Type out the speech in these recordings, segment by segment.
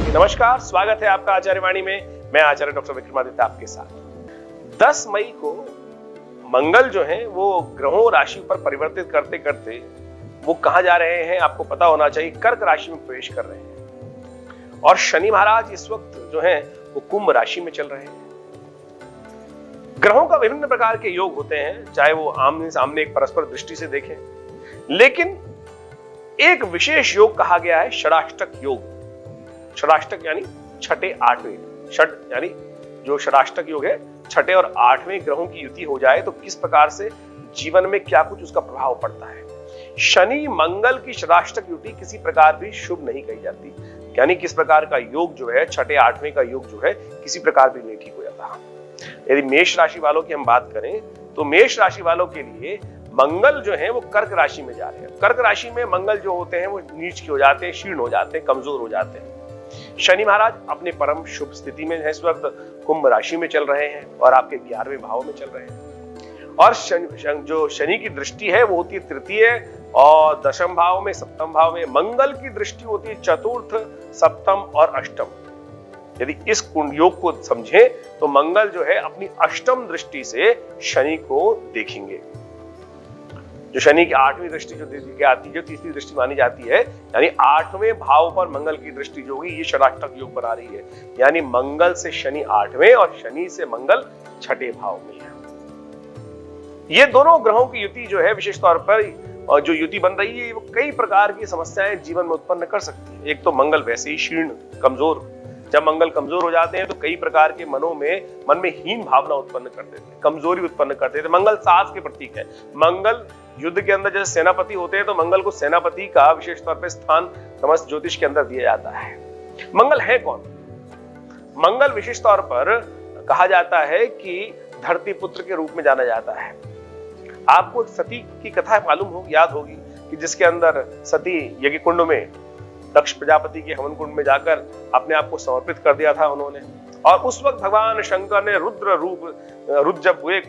नमस्कार, स्वागत है आपका आचार्यवाणी में। मैं आचार्य डॉक्टर विक्रमादित्य आपके साथ। 10 मई को मंगल जो है वो ग्रहों राशि पर परिवर्तित करते करते वो कहां जा रहे हैं आपको पता होना चाहिए। कर्क राशि में प्रवेश कर रहे हैं और शनि महाराज इस वक्त जो है वो कुंभ राशि में चल रहे हैं। ग्रहों का विभिन्न प्रकार के योग होते हैं, चाहे वो आमने सामने एक परस्पर दृष्टि से देखें, लेकिन एक विशेष योग कहा गया है षडाष्टक योग। षडाष्टक यानी छठे आठवें, षड यानी जो षडाष्टक योग है, छठे और आठवें ग्रहों की युति हो जाए तो किस प्रकार से जीवन में क्या कुछ उसका प्रभाव पड़ता है। शनि मंगल की षडाष्टक युति किसी प्रकार भी शुभ नहीं कही जाती, यानी किस प्रकार का योग जो है, छठे आठवें का योग जो है, किसी प्रकार भी नहीं ठीक हो जाता। यदि मेष राशि वालों की हम बात करें तो मेष राशि वालों के लिए मंगल जो है वो कर्क राशि में जा रहे हैं। कर्क राशि में मंगल जो होते हैं वो नीच के हो जाते हैं, क्षीण हो जाते हैं, कमजोर हो जाते हैं। शनि महाराज अपने परम शुभ स्थिति में है, इस वक्त कुंभ राशि में चल रहे हैं और आपके 11वें भाव में चल रहे हैं। और जो शनि की दृष्टि है वो होती है तृतीय और दशम भाव में, सप्तम भाव में। मंगल की दृष्टि होती है चतुर्थ, सप्तम और अष्टम। यदि इस योग को समझें तो मंगल जो है अपनी अष्टम दृष्टि से शनि को देखेंगे। जो शनि की 8वीं दृष्टि जो आती है, जो तीसरी दृष्टि मानी जाती है, यानी 8वें भाव पर मंगल की दृष्टि जो होगी, ये षडाष्टक योग बना रही है। यानी मंगल से शनि 8वें और शनि से मंगल छठे भाव में है। ये दोनों ग्रहों की युति जो है विशेष तौर पर और जो युति बन रही है वो कई प्रकार की समस्याएं जीवन में उत्पन्न कर सकती है। एक तो मंगल वैसे ही क्षीण, कमजोर, जब मंगल कमजोर हो जाते हैं तो कई प्रकार के मन में हीन भावना उत्पन्न कर देते हैं, कमजोरी उत्पन्न कर देते हैं। मंगल साहस के प्रतीक है। मंगल युद्ध के अंदर जैसे सेनापति होते हैं तो मंगल को सेनापति का विशेष तौर पर स्थान समस्त ज्योतिष के अंदर दिया जाता है। मंगल है कौन? मंगल विशेष तौर पर कहा जाता है कि धरती पुत्र के रूप में जाना जाता है। आपको सती की कथा मालूम हो, याद होगी कि जिसके अंदर सती यज्ञ कुंड में दक्ष प्रजापति के हवन कुंड में जाकर अपने आप को समर्पित कर दिया था उन्होंने। और उस वक्त भगवान शंकर ने रुद्र जब हुए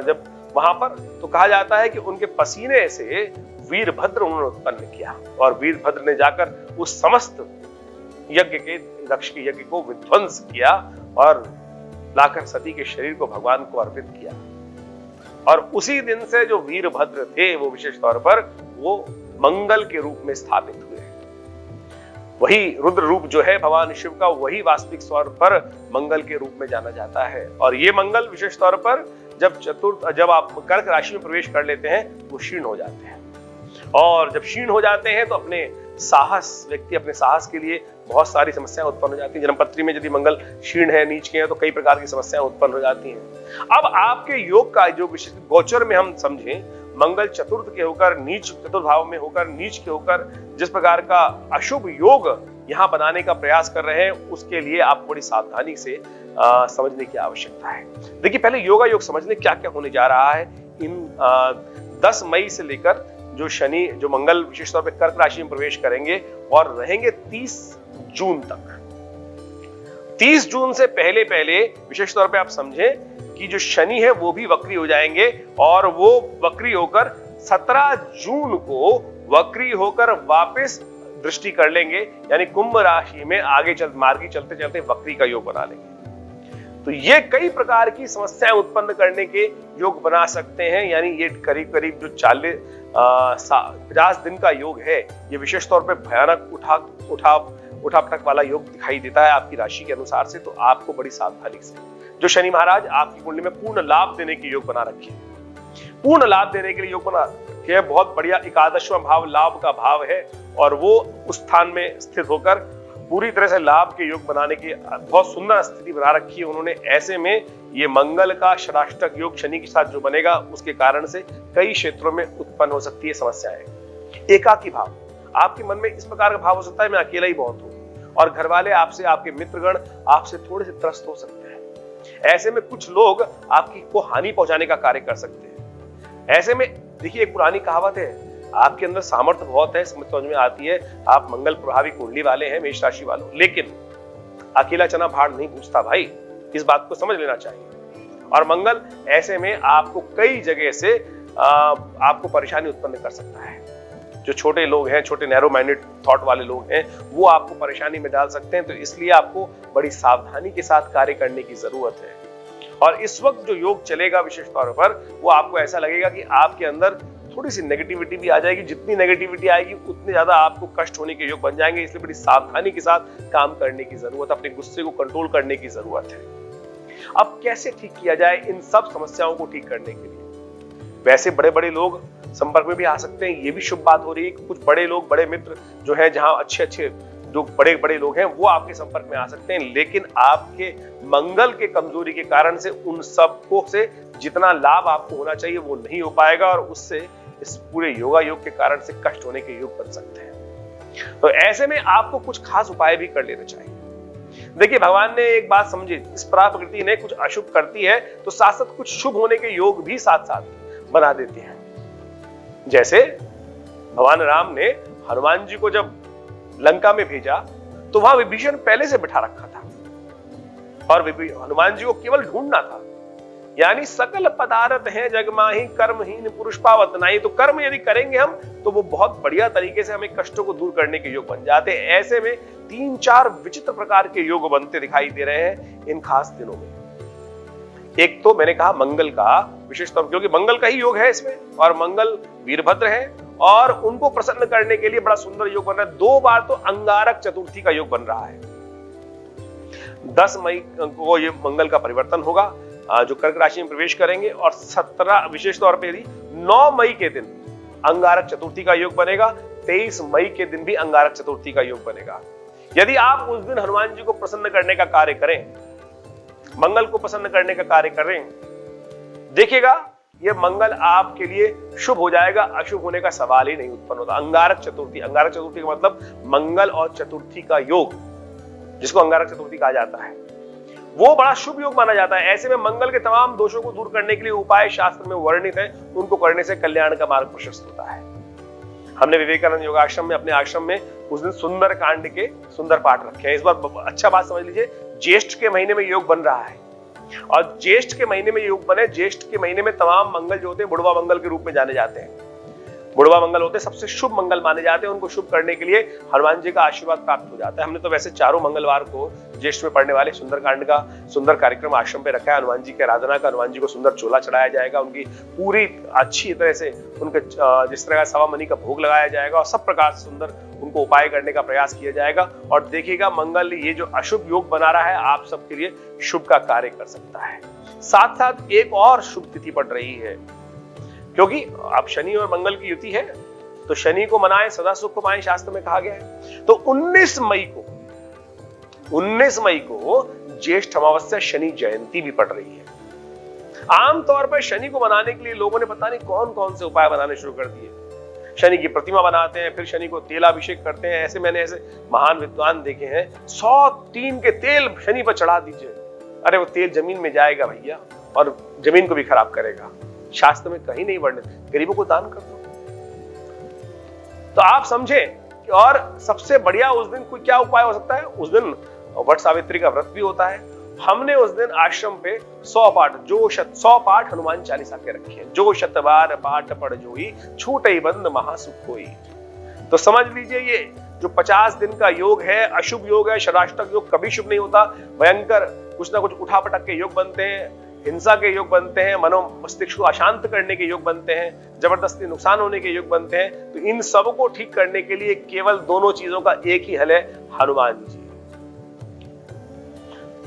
जब वहां पर, तो कहा जाता है कि उनके पसीने से वीरभद्र उन्होंने उत्पन्न किया और वीरभद्र ने जाकर उस समस्त यज्ञ के, दक्ष के यज्ञ को विध्वंस किया और लाकर सती के शरीर को भगवान को अर्पित किया। और उसी दिन से जो वीरभद्र थे वो विशेष तौर पर वो मंगल के रूप में स्थापित हुए। वही रुद्र रूप जो है भगवान शिव का, वही वास्तविक तौर पर मंगल के रूप में जाना जाता है। और ये मंगल विशेष तौर पर जब आप कर्क राशि में प्रवेश कर लेते हैं वो क्षीण हो जाते हैं। और जब क्षीण हो जाते हैं तो व्यक्ति अपने साहस के लिए बहुत सारी समस्याएं उत्पन्न हो जाती हैं। जन्मपत्री में यदि मंगल क्षीण है, नीच के हैं, तो कई प्रकार की समस्याएं उत्पन्न हो जाती हैं। अब आपके योग का जो विशेष गोचर में हम समझें, मंगल चतुर्थ के होकर नीच, चतुर्थ भाव में होकर नीच के होकर जिस प्रकार का अशुभ योग यहाँ बनाने का प्रयास कर रहे हैं, उसके लिए आप बड़ी सावधानी से समझने की आवश्यकता है। देखिए, पहले योगा योग समझने क्या क्या होने जा रहा है। इन 10 मई से लेकर जो मंगल विशेष तौर पर कर्क राशि में प्रवेश करेंगे और रहेंगे 30 जून तक। 30 जून से पहले विशेष तौर पे आप समझें कि जो शनि है वो भी वक्री हो जाएंगे और वो वक्री होकर 17 जून को वक्री होकर वापस दृष्टि कर लेंगे, यानी कुंभ राशि में मार्गी चलते चलते वक्री का योग बना लेंगे। तो ये कई प्रकार की समस्याएं उत्पन्न करने के योग बना सकते हैं। यानी ये करीब करीब जो 50 दिन का योग है, ये विशेष तौर पे भयानक उठापटक वाला योग दिखाई देता है आपकी राशि के अनुसार से। तो आपको बड़ी सावधानी से, जो शनि महाराज आपकी कुंडली में पूर्ण लाभ देने के योग बना रखे, पूर्ण लाभ देने के लिए योग बना रखे, बहुत बढ़िया 11वां भाव लाभ का भाव है और वो उस स्थान में स्थित होकर पूरी तरह से लाभ के योग बनाने की बहुत सुंदर स्थिति बना रखी है उन्होंने। ऐसे में ये मंगल का षडाष्टक योग शनि के साथ जो बनेगा, उसके कारण से कई क्षेत्रों में उत्पन्न हो सकती है समस्याएं। एकाकी भाव, आपके मन में इस प्रकार का भाव हो सकता है मैं अकेला ही बहुत हूं, और घर वाले आपसे, आपके मित्रगण आपसे थोड़े से त्रस्त हो सकते हैं। ऐसे में कुछ लोग आपकी को हानि पहुंचाने का कार्य कर सकते हैं। ऐसे में देखिए, एक पुरानी कहावत है, आपके अंदर सामर्थ्य बहुत है, समझ में आती है, आप मंगल प्रभावी कुंडली वाले हैं मेष राशि वालों, लेकिन अकेला चना भाड़ नहीं पूछता भाई, इस बात को समझ लेना चाहिए। और मंगल ऐसे में आपको कई जगह से आपको परेशानी उत्पन्न कर सकता है। जो छोटे लोग हैं, छोटे नैरो माइंडेड थॉट वाले लोग हैं, वो आपको परेशानी में डाल सकते हैं। तो इसलिए आपको बड़ी सावधानी के साथ कार्य करने की जरूरत है। और इस वक्त जो योग चलेगा विशेष तौर पर, वो आपको ऐसा लगेगा कि आपके अंदर थोड़ी सी नेगेटिविटी भी आ जाएगी। जितनी नेगेटिविटी आएगी उतने ज्यादा आपको कष्ट होने के योग बन जाएंगे। इसलिए बड़ी सावधानी के साथ काम करने की जरूरत, अपने गुस्से को कंट्रोल करने की जरूरत है। अब कैसे ठीक किया जाए इन सब समस्याओं को ठीक करने के लिए? वैसे बड़े बड़े लोग संपर्क में भी आ सकते हैं, ये भी शुभ बात हो रही है कि कुछ बड़े लोग, बड़े मित्र जो हैं, जहां अच्छे अच्छे जो बड़े बड़े लोग हैं, वो आपके संपर्क में आ सकते हैं। लेकिन आपके मंगल के कमजोरी के कारण से उन सबको से जितना लाभ आपको होना चाहिए वो नहीं हो पाएगा, और उससे इस पूरे योगा योग के कारण से कष्ट होने के योग बन सकते हैं। तो ऐसे में आपको कुछ खास उपाय भी कर लेने चाहिए। देखिए, भगवान ने एक बात समझी, इस प्रकृति ने कुछ अशुभ करती है तो साथ साथ कुछ शुभ होने के योग भी साथ साथ बना देती है। जैसे भगवान राम ने हनुमान जी को जब लंका में भेजा तो वहां विभीषण पहले से बिठा रखा था, और हनुमान जी को केवल ढूंढना था। यानी सकल पदार्थ है जगमाही कर्महीन पुरुष पावत नाही। तो कर्म यदि करेंगे हम तो वो बहुत बढ़िया तरीके से हमें कष्टों को दूर करने के योग बन जाते हैं। ऐसे में 3-4 विचित्र प्रकार के योग बनते दिखाई दे रहे हैं इन खास दिनों में। एक तो मैंने कहा मंगल का विशेष तौर, क्योंकि मंगल का ही योग है इसमें, और मंगल वीरभद्र है और उनको प्रसन्न करने के लिए बड़ा सुंदर योग बन रहा है। 2 बार तो अंगारक चतुर्थी का योग बन रहा है। 10 मई को ये मंगल का परिवर्तन होगा, जो कर्क राशि में प्रवेश करेंगे, और 17 विशेष तौर पर 9 मई के दिन अंगारक चतुर्थी का योग बनेगा। 23 मई के दिन भी अंगारक चतुर्थी का योग बनेगा। यदि आप उस दिन हनुमान जी को प्रसन्न करने का कार्य करें, मंगल को प्रसन्न करने का कार्य करें, देखिएगा यह मंगल आपके लिए शुभ हो जाएगा, अशुभ होने का सवाल ही नहीं उत्पन्न होता। अंगारक चतुर्थी का मतलब मंगल और चतुर्थी का योग, जिसको अंगारक चतुर्थी कहा जाता है, वो बड़ा शुभ योग माना जाता है। ऐसे में मंगल के तमाम दोषों को दूर करने के लिए उपाय शास्त्र में वर्णित है, उनको करने से कल्याण का मार्ग प्रशस्त होता है। हमने विवेकानंद योगाश्रम में, अपने आश्रम में उस दिन सुंदर कांड के सुंदर पाठ रखे हैं। इस बार अच्छा बात समझ लीजिए, ज्येष्ठ के महीने में योग बन रहा है, और ज्येष्ठ के महीने में योग बने, ज्येष्ठ के महीने में तमाम मंगल जो होते हैं बुढ़वा मंगल के रूप में जाने जाते हैं। बुढ़वा मंगल होते हैं सबसे शुभ मंगल माने जाते हैं। उनको शुभ करने के लिए हनुमान जी का आशीर्वाद प्राप्त हो जाता है। हमने तो वैसे चारों मंगलवार को ज्येष्ठ में पढ़ने वाले सुंदरकांड का सुंदर कार्यक्रम आश्रम पे रखा है। हनुमान जी की आराधना का, हनुमान जी को सुंदर चोला चढ़ाया जाएगा, उनकी पूरी अच्छी तरह से उनके जिस तरह का सवा मनी का भोग लगाया जाएगा, और सब प्रकार से सुंदर उनको उपाय करने का प्रयास किया जाएगा। और देखिएगा मंगल ये जो अशुभ योग बना रहा है आप सबके लिए शुभ का कार्य कर सकता है। साथ साथ एक और शुभ तिथि पड़ रही है, क्योंकि अब शनि और मंगल की युति है, तो शनि को मनाएं सदा सुख को पाएं, शास्त्र में कहा गया है। तो 19 मई को ज्येष्ठ अमावस्या शनि जयंती भी पड़ रही है। आमतौर पर शनि को मनाने के लिए लोगों ने पता नहीं कौन कौन से उपाय बनाने शुरू कर दिए। शनि की प्रतिमा बनाते हैं, फिर शनि को तेलाभिषेक करते हैं। ऐसे मैंने ऐसे महान विद्वान देखे हैं, 100 टीन के तेल शनि पर चढ़ा दीजिए। अरे वो तेल जमीन में जाएगा भैया, और जमीन को भी खराब करेगा। शास्त्र में कहीं नहीं वर्णित, गरीबों को दान कर दो। तो आप समझे कि और सबसे बढ़िया उस दिन कोई क्या उपाय हो सकता है। उस दिन वट सावित्री का व्रत भी होता है। हमने उस दिन आश्रम पे 100 पाठ हनुमान चालीसा के रखे हैं। जो शतबार पाठ पढ़ जोई, छूटे बंद महासुख होई। तो समझ लीजिए ये जो 50 दिन का योग है, अशुभ योग है। षडाष्टक योग कभी शुभ नहीं होता। भयंकर कुछ ना कुछ उठापटक के योग बनते हैं, हिंसा के योग बनते हैं, मनो मस्तिष्क को अशांत करने के योग बनते हैं, जबरदस्ती नुकसान होने के योग बनते हैं। तो इन सब को ठीक करने के लिए केवल दोनों चीजों का एक ही हल है, हनुमान जी।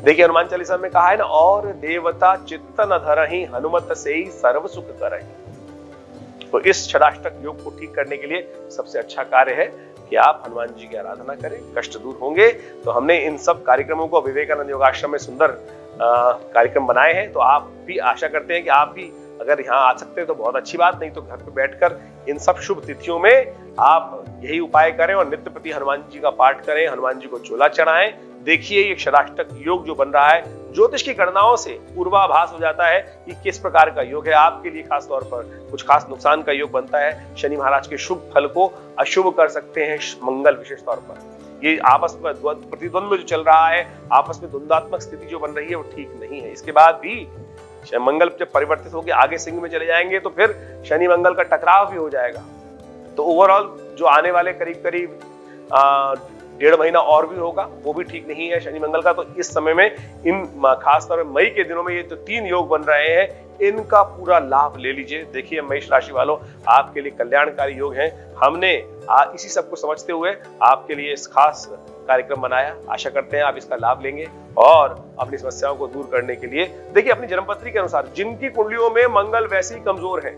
देखिए हनुमान चालीसा में कहा है ना, और देवता चित्त न धरहि, हनुमत से ही सर्व सुख करहि। तो इस षडाष्टक योग को ठीक करने के लिए सबसे अच्छा कार्य है कि आप हनुमान जी की आराधना करें, कष्ट दूर होंगे। तो हमने इन सब कार्यक्रमों को विवेकानंद योगाश्रम में सुंदर कार्यक्रम बनाए हैं। तो आप भी आशा करते हैं कि आप भी अगर यहाँ आ सकते हैं तो बहुत अच्छी बात, नहीं तो घर पे बैठकर इन सब शुभ तिथियों में आप यही उपाय करें और नित्य प्रति हनुमान जी का पाठ करें, हनुमान जी को चोला चढ़ाएं। देखिए ये षडाष्टक योग जो बन रहा है, ज्योतिष की गणनाओं से पूर्वाभास हो जाता है कि किस प्रकार का योग है। आपके लिए खास तौर पर कुछ खास नुकसान का योग बनता है। शनि महाराज के शुभ फल को अशुभ कर सकते हैं मंगल विशेष तौर पर। ये आपस में प्रतिद्वंद्व जो चल रहा है, आपस में द्वंद्वात्मक स्थिति जो बन रही है वो ठीक नहीं है। इसके बाद भी मंगल जब परिवर्तित होकर आगे सिंह में चले जाएंगे तो फिर शनि मंगल का टकराव भी हो जाएगा। तो ओवरऑल जो आने वाले करीब करीब 1.5 महीना और भी होगा, वो भी ठीक नहीं है शनि मंगल का। तो इस समय में इन खासतौर में मई के दिनों में ये जो 3 योग बन रहे हैं, इनका पूरा लाभ ले लीजिए। देखिए मेष राशि वालों, आपके लिए कल्याणकारी योग हैं। हमने इसी सब को समझते हुए आपके लिए इस खास कार्यक्रम बनाया। आशा करते हैं आप इसका लाभ लेंगे और अपनी समस्याओं को दूर करने के लिए देखिए अपनी जन्मपत्री के अनुसार जिनकी कुंडलियों में मंगल वैसे ही कमजोर है,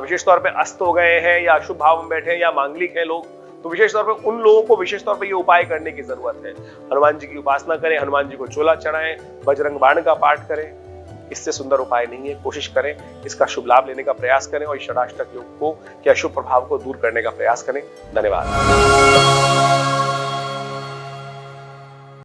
विशेष तौर पे अस्त हो गए हैं या अशुभ भाव में बैठे हैं या मांगलिक हैं लोग, तो विशेष तौर पे उन लोगों को विशेष तौर पे ये उपाय करने की जरूरत है। हनुमान जी की उपासना करें, हनुमान जी को चोला चढ़ाएं, बजरंग बाण का पाठ करें। इससे सुंदर उपाय नहीं है, कोशिश करें इसका शुभ लाभ लेने का प्रयास करें और इस षडाष्टक योग को के अशुभ प्रभाव को दूर करने का प्रयास करें। धन्यवाद।